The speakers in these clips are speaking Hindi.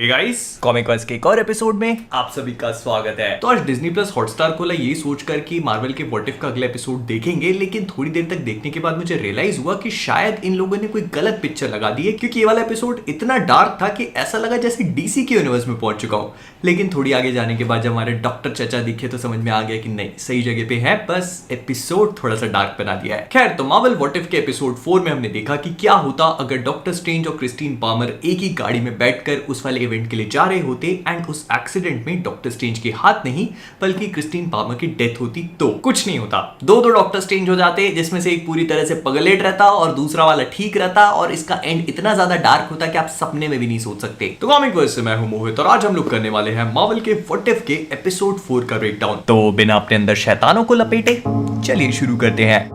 हे गाइस, कॉमिक वर्स के एक और एपिसोड में आप सभी का स्वागत है। तो आज डिज्नी प्लस हॉटस्टार खोला ये सोचकर कि मार्वल के व्हाट इफ का अगला एपिसोड देखेंगे, लेकिन थोड़ी देर तक देखने के बाद मुझे रियलाइज हुआ कि शायद इन लोगों ने कोई गलत पिक्चर लगा दी है, क्योंकि ये वाला एपिसोड इतना डार्क था कि ऐसा लगा जैसे डीसी के यूनिवर्स में पहुंच चुका हूं। लेकिन थोड़ी आगे जाने के बाद जब हमारे डॉक्टर चचा दिखे तो समझ में आ गया कि नहीं, सही जगह पे है, बस एपिसोड थोड़ा सा डार्क बना दिया है। खैर, तो मार्वल व्हाट इफ के एपिसोड 4 में हमने देखा कि क्या होता अगर डॉक्टर स्ट्रेंज और क्रिस्टीन पामर एक ही गाड़ी में बैठकर उस वाले इवेंट के लिए जा रहे होते एंड उस एक्सीडेंट में डॉक्टर स्ट्रेंज के हाथ नहीं बल्कि क्रिस्टीन पामर की डेथ होती। तो कुछ नहीं होता, दो डॉक्टर स्ट्रेंज हो जाते, जिसमें से एक पूरी तरह से पगलेट रहता और दूसरा वाला ठीक रहता, और इसका एंड इतना ज्यादा डार्क होता कि आप सपने में भी नहीं सोच सकते। तो कॉमिक वर्स से मैं हूं मोहित और आज हम लोग करने वाले हैं मार्वल के व्हाट इफ के एपिसोड 4 का ब्रेकडाउन। तो बिना अपने अंदर शैतानों को लपेटे चलिए शुरू करते हैं।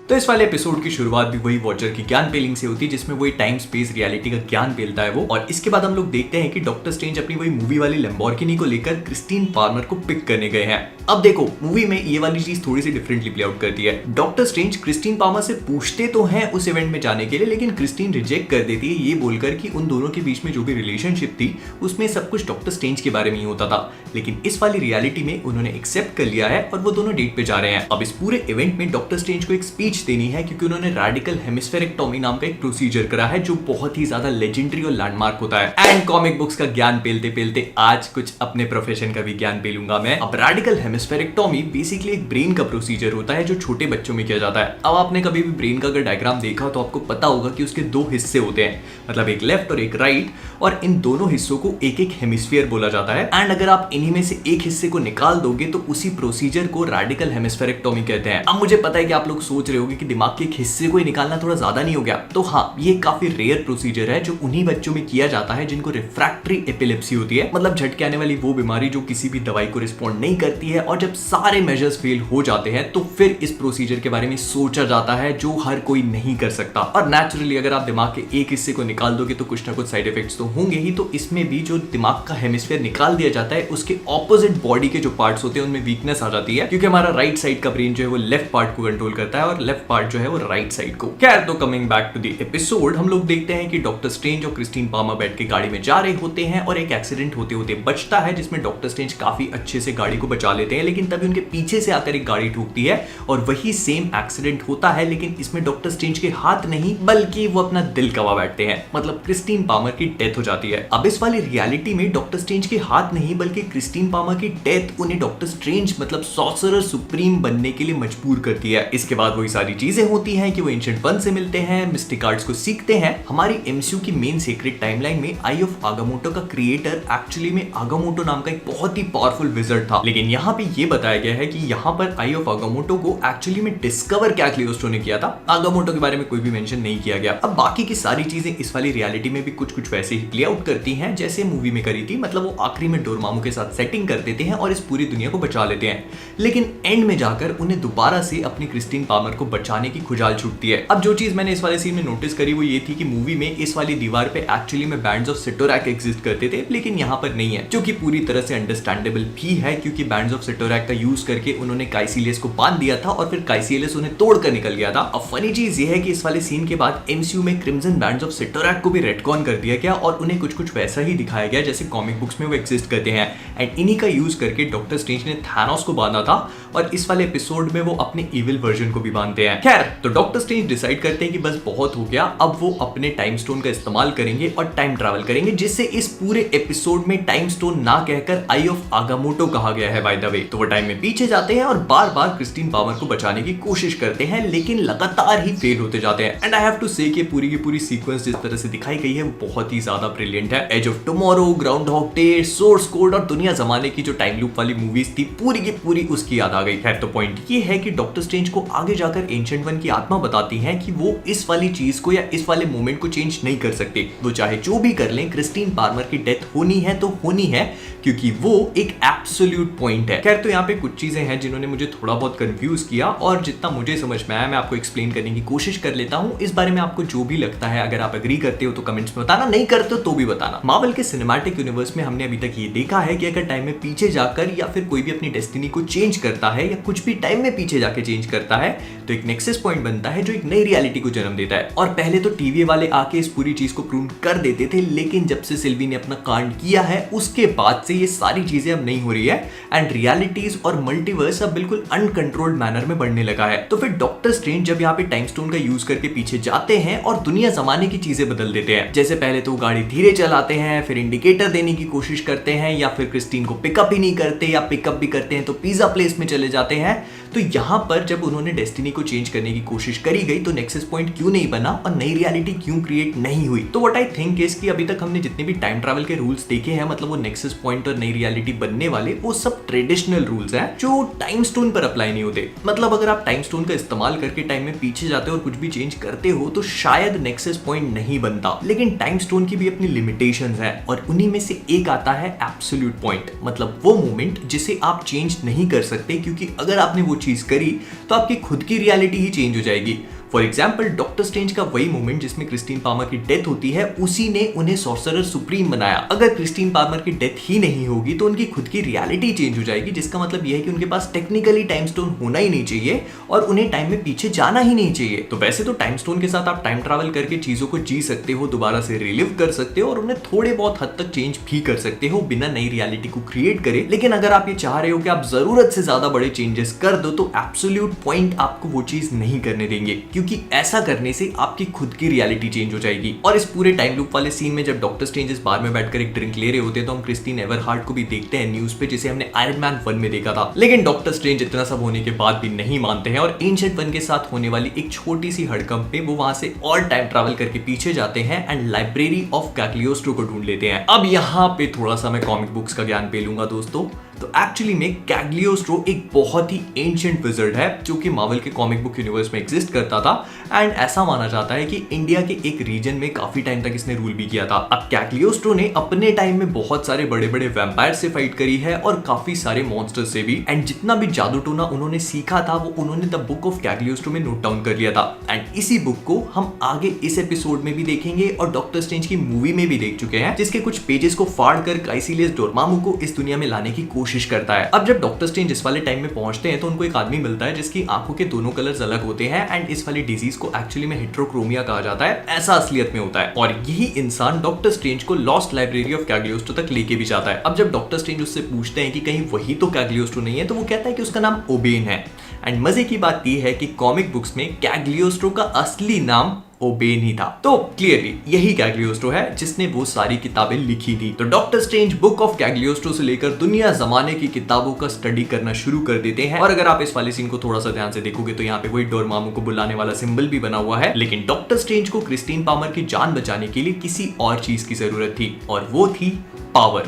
तो इस वाले एपिसोड की शुरुआत भी वही वॉचर की ज्ञान पेलिंग से होती है, जिसमें वही टाइम स्पेस रियलिटी का ज्ञान पेलता है वो। और इसके बाद हम लोग देखते हैं कि डॉक्टर स्ट्रेंज अपनी वही मूवी वाली लैम्बोर्गिनी को लेकर क्रिस्टीन पामर को पिक करने गए हैं। अब देखो, मूवी में ये वाली चीज थोड़ी सी डिफरेंटली प्ले आउट करती है। डॉक्टर स्ट्रेंज क्रिस्टीन पामर से पूछते तो हैं उस इवेंट में जाने के लिए, लेकिन क्रिस्टीन रिजेक्ट कर देती है ये बोलकर कि उन दोनों के बीच में जो भी रिलेशनशिप थी उसमें सब कुछ डॉक्टर स्ट्रेंज के बारे में ही होता था। लेकिन इस वाली रियलिटी में उन्होंने एक्सेप्ट कर लिया है और वो दोनों डेट पे जा रहे हैं। अब इस पूरे इवेंट में डॉक्टर स्ट्रेंज को एक स्पीच देनी है, क्योंकि उन्होंने रेडिकल हेमिस्फेरेक्टोमी नाम का एक प्रोसीजर करा है जो बहुत ही ज्यादा लेजेंडरी और लैंडमार्क होता है। एंड कॉमिक बुक्स का ज्ञान पेलते पेलते आज कुछ अपने प्रोफेशन का भी ज्ञान पेलूंगा मैं। अब रेडिकल हेमिस्फेरेक्टोमी बेसिकली एक ब्रेन का प्रोसीजर होता है जो छोटे बच्चों में किया जाता है। अब आपने कभी भी ब्रेन का अगर डायग्राम देखा तो आपको पता होगा कि उसके दो हिस्से होते हैं, मतलब एक लेफ्ट और एक राइट, और इन दोनों हिस्सों को एक एक हेमिस्फीयर बोला जाता है। एंड अगर आप इन्हीं में से एक हिस्से को निकाल दोगे तो उसी प्रोसीजर को रेडिकल हेमिस्फेरेक्टोमी कहते हैं। अब मुझे पता है कि आप लोग सोच रहे होंगे कि दिमाग के एक हिस्से को ही निकालना थोड़ा ज्यादा नहीं हो गया, तो हाँ, ये काफी रेयर प्रोसीजर है जो उन्हीं बच्चों में किया जाता है जिनको रिफ्रैक्टरी एपिलेप्सी होती है, मतलब झटके आने वाली वो बीमारी जो किसी भी दवाई को रिस्पॉन्ड नहीं करती है। और जब सारे मेजर्स फेल हो जाते हैं तो फिर इस प्रोसीजर के बारे में सोचा जाता है जो हर कोई नहीं कर सकता। और नेचुरली अगर आप दिमाग के एक हिस्से को निकाल दोगे तो कुछ ना कुछ साइड इफेक्ट्स तो होंगे ही। तो इसमें भी जो दिमाग का हेमिस्फीयर निकाल दिया जाता है उसके ऑपोजिट बॉडी के जो पार्ट्स होते हैं उनमें वीकनेस आ जाती है, क्योंकि हमारा राइट साइड का ब्रेन जो है वो लेफ्ट पार्ट को कंट्रोल करता है और लेफ्ट पार्ट जो है वो राइट साइड को। खैर, तो coming back to the episode, हम लोग देखते हैं कि डॉक्टर स्ट्रेंज और क्रिस्टीन पामर बैठ के गाड़ी में जा रहे होते हैं और एक एक्सीडेंट होते होते बचता है, जिसमें डॉक्टर स्ट्रेंज काफी अच्छे से गाड़ी को बचा लेते हैं। लेकिन तभी उनके पीछे से आकर एक गाड़ी ठोकती है और वही सेम एक्सीडेंट होता है, लेकिन इसमें डॉक्टर स्ट्रेंज के हाथ नहीं बल्कि वो अपना दिल गवा बैठते हैं, मतलब क्रिस्टीन पामर की डेथ हो जाती है। अब इस वाली रियलिटी में डॉक्टर स्ट्रेंज के हाथ नहीं बल्कि क्रिस्टीन पामर की डेथ उन्हें डॉक्टर स्ट्रेंज मतलब सॉर्सरर सुप्रीम बनने के लिए मजबूर करती है। इसके बाद वही सारी चीजें होती हैं कि वो एंशिएंट वन से मिलते हैं, मिस्टिक आर्ट्स को सीखते हैं। हमारी एमसीयू की मेन सीक्रेट टाइमलाइन में आई ऑफ आगामोटो का क्रिएटर एक्चुअली में आगामोटो नाम का एक बहुत ही पावरफुल विजर्ड था, लेकिन यहाँ पे ये बताया गया है कि यहाँ पर आई ऑफ आगामोटो को एक्चुअली में डिस्कवर क्या क्लियोस्टो ने किया था। आगामोटो के बारे में कोई भी मेंशन नहीं किया गया। अब बाकी की सारी चीजें इस वाली रियलिटी में भी कुछ कुछ वैसे ही प्ले आउट करती हैं जैसे मूवी में करी थी, मतलब वो आखिरी में डोरमामू के साथ सेटिंग कर देते हैं और इस पूरी दुनिया को बचा लेते हैं। लेकिन एंड में जाकर उन्हें दोबारा से अपनी क्रिस्टीन पामर को बचाने की खुजाल छूटती है। अब जो चीज मैंने इस वाले सीन में नोटिस करी वो ये थी कि मूवी में इस वाली दीवार पे एक्चुअली में बैंड्स ऑफ सिटोरैक एग्जिस्ट करते थे, लेकिन यहाँ पर नहीं है, जो कि पूरी तरह से अंडरस्टैंडेबल भी है, क्योंकि बैंड्स ऑफ सिटोरैक का यूज करके उन्होंने काइसिलियस को बांध दिया था और फिर काइसिलियस उन्हें तोड़कर निकल गया था। अब फनी चीज ये है कि इस वाले सीन के बाद एमसीयू में क्रिम्सन बैंड्स ऑफ सिटोरैक को भी रेटकॉन कर दिया गया और उन्हें कुछ कुछ वैसा ही दिखाया गया जैसे कॉमिक बुक्स में वो एग्जिस्ट करते हैं। एंड इन्हीं का यूज करके डॉक्टर स्ट्रेंज ने थानोस को बांधा था और इस वाले एपिसोड में वो अपने इविल वर्जन को भी बांधते हैं। खैर, तो डॉक्टर स्ट्रेंज डिसाइड करते हैं कि बस बहुत हो गया, अब वो अपने टाइम स्टोन का इस्तेमाल करेंगे और टाइम ट्रैवल करेंगे, जिससे इस पूरे एपिसोड में टाइम स्टोन ना कहकर आई ऑफ आगामोटो कहा गया है बाय द वे। तो वो टाइम में पीछे जाते हैं और बार बार क्रिस्टीन पामर को बचाने की कोशिश करते हैं, लेकिन लगातार ही फेल होते जाते हैं। एंड आई हैव टू से कि पूरी की पूरी सीक्वेंस जिस तरह से दिखाई गई है वो बहुत ही ज्यादा ब्रिलियंट है। Edge of tomorrow, groundhog day, source code और दुनिया जमाने की जो टाइम लूप वाली मूवीज थी पूरी की पूरी उसकी याद आ गई। खैर, तो पॉइंट ये है कि डॉक्टर स्ट्रेंज को आगे जाकर एंशिएंट वन की आत्मा बताती है कि वो इस वाली चीज को या इस वाले मोमेंट को चेंज नहीं कर सकते। वो चाहे जो भी कर लें, क्रिस्टीन पामर की डेथ होनी है तो होनी है, क्योंकि वो एक एब्सोल्यूट पॉइंट है। खैर, तो यहाँ पे कुछ चीजें हैं जिन्होंने मुझे थोड़ा बहुत कंफ्यूज किया और जितना मुझे समझ में आया मैं आपको एक्सप्लेन करने की कोशिश कर लेता हूँ। इस बारे में आपको जो भी लगता है, अगर आप एग्री करते हो तो कमेंट्स में बताना, नहीं करते हो तो भी बताना। मार्वल के सिनेमैटिक यूनिवर्स में हमने अभी तक ये देखा है कि अगर टाइम में पीछे जाकर या फिर कोई भी अपनी डेस्टिनी को चेंज करता है या कुछ भी टाइम में पीछे जाकर चेंज करता है तो एक एक नेक्सस पॉइंट बनता है जो एक नई रियलिटी को जन्म देता है। और पहले तो टीवी वाले आके इस पूरी चीज को प्रूव कर देते थे, लेकिन जब से सिल्वी ने अपना कांड किया है उसके बाद से ये सारी चीजें अब नहीं हो रही है एंड रियलिटीज और मल्टीवर्स अब बिल्कुल अनकंट्रोल्ड मैनर में बढ़ने लगा है। तो फिर डॉक्टर स्ट्रेंज जब यहाँ पे टाइम स्टोन का यूज करके पीछे जाते हैं और दुनिया जमाने की चीजें बदल देते हैं, जैसे पहले तो गाड़ी धीरे चलाते हैं, फिर इंडिकेटर देने की कोशिश करते हैं, या फिर क्रिस्टीन को पिकअप ही नहीं करते, या पिकअप भी करते हैं तो पिज्जा प्लेस में चले जाते हैं। तो यहाँ पर जब उन्होंने डेस्टिनी को चेंज करने की कोशिश करी गई तो नेक्सस पॉइंट क्यों नहीं बना और नई रियलिटी क्यों क्रिएट नहीं हुई? तो व्हाट आई थिंक इज कि अभी तक हमने जितने भी टाइम ट्रैवल के रूल्स देखे हैं, मतलब वो नेक्सस पॉइंट और नई रियलिटी बनने वाले, वो सब ट्रेडिशनल रूल्स हैं जो टाइम स्टोन पर अप्लाई नहीं होते। मतलब अगर आप टाइम स्टोन का इस्तेमाल करके टाइम में पीछे जाते हो और कुछ भी चेंज करते हो तो शायद नेक्सस पॉइंट नहीं बनता, लेकिन टाइम स्टोन की भी अपनी लिमिटेशंस हैं और उन्हीं में से एक आता है एब्सोल्यूट पॉइंट, मतलब वो मोमेंट जिसे आप चेंज नहीं कर सकते, क्योंकि अगर आपने वो चीज करी तो आपकी खुद की रियलिटी ही चेंज हो जाएगी। फॉर एग्जाम्पल डॉक्टर स्ट्रेंज का वही मोमेंट जिसमें क्रिस्टीन पार्मर की डेथ होती है, उसी ने उन्हें सॉर्सरर सुप्रीम बनाया। अगर क्रिस्टीन पार्मर की डेथ ही नहीं होगी तो उनकी खुद की रियलिटी चेंज हो जाएगी, जिसका मतलब यह है कि उनके पास टेक्निकली टाइम स्टोन होना ही नहीं चाहिए और उन्हें टाइम में पीछे जाना ही नहीं चाहिए। तो वैसे तो टाइम स्टोन के साथ आप टाइम ट्रैवल करके चीजों को जी सकते हो, दोबारा से रिलिव कर सकते हो और उन्हें थोड़े बहुत हद तक चेंज भी कर सकते हो बिना नई रियलिटी को क्रिएट करे। लेकिन अगर आप ये चाह रहे हो कि आप जरूरत से ज्यादा बड़े चेंजेस कर दो तो एब्सोल्यूट पॉइंट आपको वो चीज नहीं करने देंगे, क्योंकि ऐसा करने से आपकी खुद की रियलिटी चेंज हो जाएगी। और इस पूरे टाइम लूप वाले सीन में जब डॉक्टर स्ट्रेंज इस बार में बैठकर एक ड्रिंक ले रहे होते हैं तो हम क्रिस्टीन एवरहार्ट को भी देखते हैं न्यूज पे, जिसे हमने आयरन मैन 1 में देखा था। लेकिन डॉक्टर स्ट्रेंज इतना सब होने के बाद भी नहीं मानते हैं और एंशिएंट वन के साथ होने वाली एक छोटी सी हड़कंप में वो वहां से और टाइम ट्रैवल करके पीछे जाते हैं एंड लाइब्रेरी ऑफ कैग्लियोस्ट्रो को ढूंढ लेते हैं। अब यहाँ पे थोड़ा सा मैं कॉमिक बुक्स का ज्ञान पे लूंगा दोस्तों। तो एक्चुअली में कैग्लियोस्ट्रो एक बहुत ही एंशिएंट विज़र्ड है जो कि मार्वल के कॉमिक बुक यूनिवर्स में एग्जिस्ट करता था एंड ऐसा माना जाता है कि इंडिया के एक रीजन में काफी टाइम तक इसने रूल भी किया था। अब कैग्लियोस्ट्रो ने अपने टाइम में बहुत सारे बड़े बड़े वैम्पायर से फाइट करी है और काफी सारे मॉन्स्टर्स से भी, एंड जितना भी जादू टोना उन्होंने सीखा था वो उन्होंने द बुक ऑफ कैग्लियोस्ट्रो में नोट डाउन कर लिया था। एंड इसी बुक को हम आगे इस एपिसोड में भी देखेंगे और डॉक्टर स्ट्रेंज की मूवी में भी देख चुके हैं, जिसके कुछ पेजेस को फाड़ कर काइसिलियस डोरमामू को इस दुनिया में लाने की कोशिश करता है। अब जब डॉक्टर स्ट्रेंज इस वाले टाइम में पहुंचते हैं तो उनको एक आदमी मिलता है जिसकी आंखों के दोनों कलर्स अलग होते हैं एंड इस वाली डिजीज को एक्चुअली में हेट्रोक्रोमिया कहा जाता है, ऐसा असलियत में होता है। और यही इंसान डॉक्टर स्ट्रेंज को लॉस्ट लाइब्रेरी ऑफ कैग्लियोस्ट्रो तक लेके भी जाता है। अब जब डॉक्टर स्ट्रेंज उससे पूछते हैं कि कहीं वही तो कैग्लियोस्ट्रो नहीं है, तो वो कहता है कि उसका नाम ओबेन है। एंड मजे की बात यह है कि कॉमिक बुक्स में कैग्लियोस्ट्रो का असली नाम ओबेन ही था। तो क्लियरली यही कैग्लियोस्ट्रो है जिसने वो सारी किताबें लिखी थी। तो डॉक्टर स्ट्रेंज बुक ऑफ कैग्लियोस्ट्रो से लेकर दुनिया जमाने की किताबों का स्टडी करना शुरू कर देते हैं। और अगर आप इस वाले सीन को थोड़ा सा ध्यान से देखोगे तो यहाँ पे वही डोरमामू को बुलाने वाला सिंबल भी बना हुआ है, लेकिन डॉक्टर स्ट्रेंज को क्रिस्टीन पामर की जान बचाने के लिए किसी और चीज की जरूरत थी और वो थी पावर।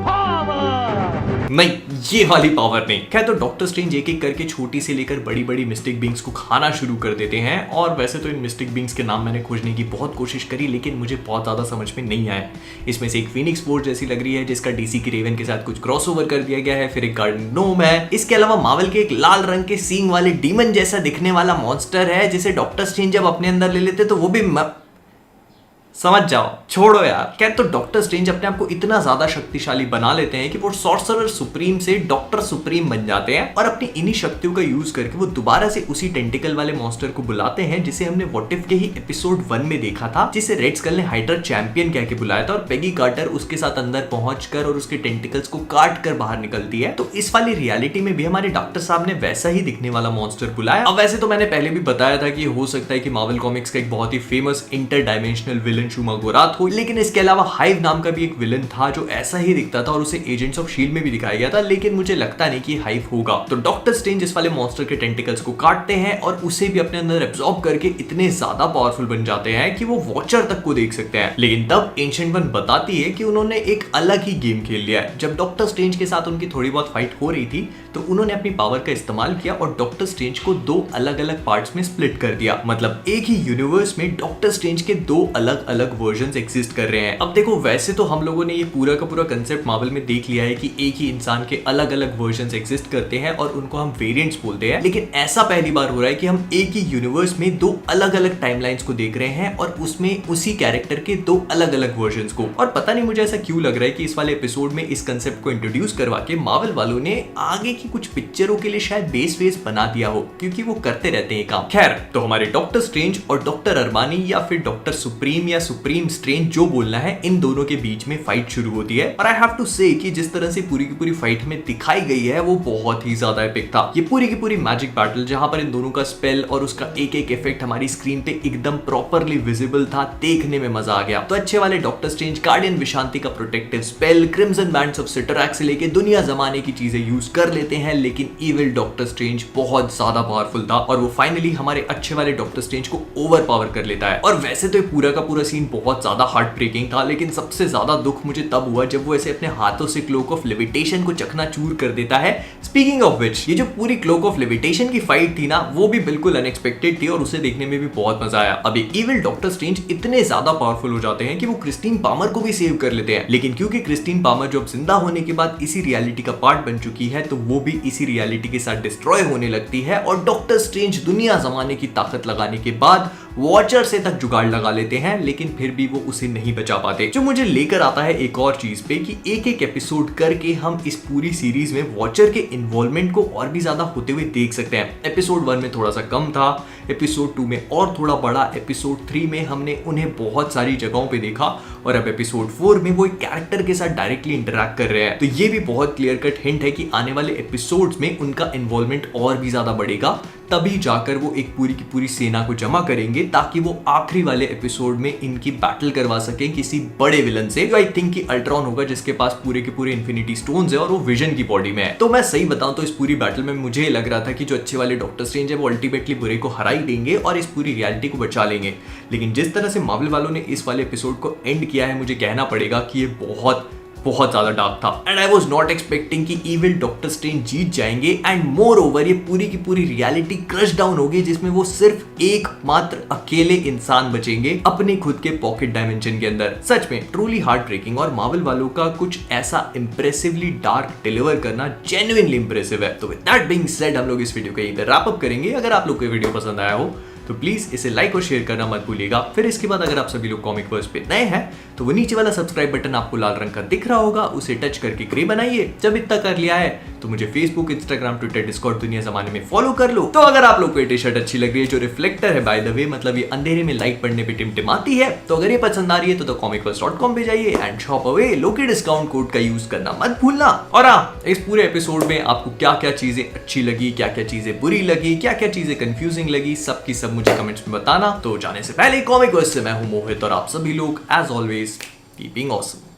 नहीं, ये वाली पावर नहीं। खैर तो डॉक्टर स्ट्रेंज एक एक करके छोटी से लेकर बड़ी बड़ी मिस्टिक बींग्स को खाना शुरू कर देते हैं। और वैसे तो इन मिस्टिक बींग्स के नाम मैंने खोजने की बहुत कोशिश करी, लेकिन मुझे बहुत ज्यादा समझ में नहीं आया। इसमें से एक फीनिक्स फोर्स जैसी लग रही है जिसका डीसी की रेवन के साथ कुछ क्रॉसओवर कर दिया गया है, फिर एक गार्डन नोम है। इसके अलावा मार्वल के एक लाल रंग के सींग वाले डीमन जैसा दिखने वाला मॉन्स्टर है जिसे डॉक्टर स्ट्रेंज जब अपने अंदर ले लेते तो वो भी समझ जाओ, छोड़ो यार। खैर तो डॉक्टर स्ट्रेंज अपने आप को इतना ज्यादा शक्तिशाली बना लेते हैं कि वो सॉर्सरर सुप्रीम से डॉक्टर सुप्रीम बन जाते हैं और अपनी इन्हीं शक्तियों का यूज करके वो दोबारा से उसी टेंटिकल वाले मॉन्स्टर को बुलाते हैं जिसे हमने व्हाट इफ के ही एपिसोड 1 में देखा था, जिसे रेड स्कल ने हाइड्रा चैंपियन कह के बुलाया था और पेगी कार्टर उसके साथ अंदर पहुंचकर और उसके टेंटिकल्स को काट कर बाहर निकलती है। तो इस वाली रियलिटी में भी हमारे डॉक्टर साहब ने वैसा ही दिखने वाला मॉन्स्टर बुलाया। अब वैसे तो मैंने पहले भी बताया था कि हो सकता है कि मार्वल कॉमिक्स का एक बहुत ही फेमस इंटर डायमेंशनल विलन शुमागोराथ हो, लेकिन इसके अलावा हाइव नाम का भी एक विलन था जो ऐसा ही दिखता था और उसे एजेंट्स ऑफ शील्ड में भी दिखाया गया था, लेकिन मुझे लगता नहीं कि हाइव होगा। तो डॉक्टर स्ट्रेंज इस वाले मॉन्स्टर के टेंटिकल्स को काटते हैं और उसे भी अपने अंदर एब्जॉर्ब करके इतने ज्यादा पावरफुल बन जाते हैं कि वो वॉचर तक को देख सकते हैं। लेकिन तब एंशिएंट वन बताती है कि उन्होंने एक अलग ही गेम खेल लिया है। जब डॉक्टर स्ट्रेंज के साथ उनकी थोड़ी बहुत फाइट हो रही थी तो उन्होंने अपनी पावर का इस्तेमाल किया और डॉक्टर स्ट्रेंज को 2 अलग अलग पार्ट्स में स्प्लिट कर दिया। मतलब एक ही यूनिवर्स में डॉक्टर स्ट्रेंज के 2 अलग अलग वर्जन्स एग्जिस्ट कर रहे हैं। अब देखो, वैसे तो हम लोगों ने ये पूरा का पूरा कंसेप्ट मार्वल में देख लिया है कि एक ही इंसान के अलग अलग वर्जन्स एग्जिस्ट करते हैं और उनको हम वेरिएंट्स बोलते हैं, लेकिन ऐसा पहली बार हो रहा है कि हम एक ही यूनिवर्स में दो अलग अलग टाइमलाइंस को देख रहे हैं और उसमें उसी कैरेक्टर के दो अलग अलग वर्जन्स को। और पता नहीं मुझे ऐसा क्यों लग रहा है कि इस वाले एपिसोड में इस कंसेप्ट को इंट्रोड्यूस करवा के मार्वल वालों ने आगे की कुछ पिक्चरों के लिए शायद बेस वेस बना दिया हो, क्योंकि वो करते रहते हैं काम। खैर, तो हमारे डॉक्टर स्ट्रेंज और डॉक्टर अरमानी या फिर डॉक्टर सुप्रीम या सुप्रीम स्ट्रेंज जो बोलना है, इन दोनों के बीच में फाइट शुरू होती है। और आई हैव टू से कि जिस तरह से पूरी की पूरी फाइट में दिखाई गई है वो बहुत ही ज्यादा एपिक था। ये पूरी की पूरी मैजिक बैटल जहां पर इन दोनों का स्पेल और उसका एक एक इफेक्ट हमारी स्क्रीन पे एकदम प्रॉपरली विजिबल था, देखने में मजा आ गया। तो अच्छे वाले डॉक्टर स्ट्रेंज गार्डियन विशांति का protective spell, crimson bands of Cyttorak से लेके दुनिया जमाने की चीजें यूज कर लेते हैं, लेकिन इविल डॉक्टर स्ट्रेंज बहुत ज्यादा पावरफुल था और वो फाइनली हमारे अच्छे वाले डॉक्टर स्ट्रेंज को ओवर पावर कर लेता है। और वैसे तो ये पूरा का पूरा सीन बहुत ज्यादा हार्ट ब्रेकिंग था, लेकिन सबसे ज्यादा दुख मुझे तब हुआ जब वो ऐसे अपने हाथों से क्लोक ऑफ लेविटेशन को चकनाचूर कर देता है। स्पीकिंग ऑफ विच, ये जो पूरी क्लोक ऑफ लेविटेशन की फाइट थी ना, वो भी बिल्कुल अनएक्सपेक्टेड थी और उसे देखने में भी बहुत मजा आया। अब इविल डॉक्टर स्ट्रेंज इतने ज्यादा पावरफुल हो जाते हैं कि वो क्रिस्टीन पामर को भी सेव कर लेते हैं, लेकिन क्योंकि क्रिस्टीन पामर जो अब जिंदा होने के बाद इसी रियलिटी का पार्ट बन चुकी है, तो वो भी इसी रियलिटी के साथ डिस्ट्रॉय होने लगती है और डॉक्टर स्ट्रेंज दुनिया जमाने की ताकत लगाने के बाद वॉचर से तक जुगाड़ लगा लेते हैं, लेकिन फिर भी वो उसे नहीं बचा पाते। जो मुझे लेकर आता है एक और चीज पे कि एक एक एपिसोड करके हम इस पूरी सीरीज में वॉचर के इन्वॉल्वमेंट को और भी ज्यादा होते हुए देख सकते हैं। एपिसोड 1 में थोड़ा सा कम था, एपिसोड 2 में और थोड़ा बड़ा, एपिसोड 3 में हमने उन्हें बहुत सारी जगहों पे देखा और अब एपिसोड 4 में वो एक कैरेक्टर के साथ डायरेक्टली इंटरैक्ट कर रहे हैं। तो ये भी बहुत क्लियर कट हिंट है कि आने वाले एपिसोड्स में उनका इन्वॉल्वमेंट और भी ज्यादा बढ़ेगा, तभी जाकर वो एक पूरी की पूरी सेना को जमा करेंगे ताकि वो आखिरी वाले एपिसोड में इनकी बैटल करवा सकें किसी बड़े विलन से, जो आई थिंक कि अल्ट्रॉन होगा, जिसके पास पूरे के पूरे इन्फिनिटी स्टोन्स है और वो विजन की बॉडी में है। तो मैं सही बताऊं तो इस पूरी बैटल में मुझे लग रहा था कि जो अच्छे वाले डॉक्टर स्ट्रेंज है वो अल्टीमेटली बुरे को हरा ही देंगे और इस पूरी रियलिटी को बचा लेंगे, लेकिन जिस तरह से मार्वल वालों ने इस वाले एपिसोड को एंड किया है, मुझे कहना पड़ेगा कि ये बहुत ज्यादा डार्क था। And I was not expecting कि इविल डॉक्टर स्ट्रेंज जीत जाएंगे एंड मोर ओवर ये पूरी की पूरी रियलिटी क्रश डाउन होगी, जिसमें वो सिर्फ एक मात्र अकेले इंसान बचेंगे अपने खुद के पॉकेट डायमेंशन के अंदर। सच में ट्रूली हार्ट ब्रेकिंग, और मार्वल वालों का कुछ ऐसा इंप्रेसिवली डार्क डिलीवर करना जेन्युइनली इंप्रेसिव है। तो विद दैट बीइंग सेड, हम लोग इस वीडियो को यहीं पे रैप अप करेंगे। अगर आप लोग को वीडियो पसंद आया हो तो प्लीज इसे लाइक और शेयर करना मत भूलिएगा। फिर इसके बाद अगर आप सभी लोग कॉमिक वर्स पे नए हैं तो वो नीचे वाला सब्सक्राइब बटन आपको लाल रंग का दिख रहा होगा, उसे टच करके ग्रे बनाइए। जब इतना कर लिया है तो मुझे फेसबुक, इंस्टाग्राम, ट्विटर, डिस्कॉर्ड दुनिया जमाने में फॉलो कर लो। तो अगर आप लोग को ये टी शर्ट अच्छी लग रही है जो रिफ्लेक्टर है बाय द वे, मतलब ये अंधेरे में लाइट पड़ने पे टिमटिमाती है, तो अगर ये पसंद आ रही है तो comicverse.com पे जाइए and shop away. Loki discount code का यूज करना मत भूलना। और हाँ, इस पूरे एपिसोड में आपको क्या क्या चीजें अच्छी लगी, क्या क्या चीजें बुरी लगी, क्या क्या चीजें कंफ्यूजिंग लगी, सब की सब मुझे कमेंट्स में बताना। तो जाने से पहले कॉमिक वर्स से मैं हूं मोहित और आप सभी लोग एज ऑलवेज कीपिंग ऑसम।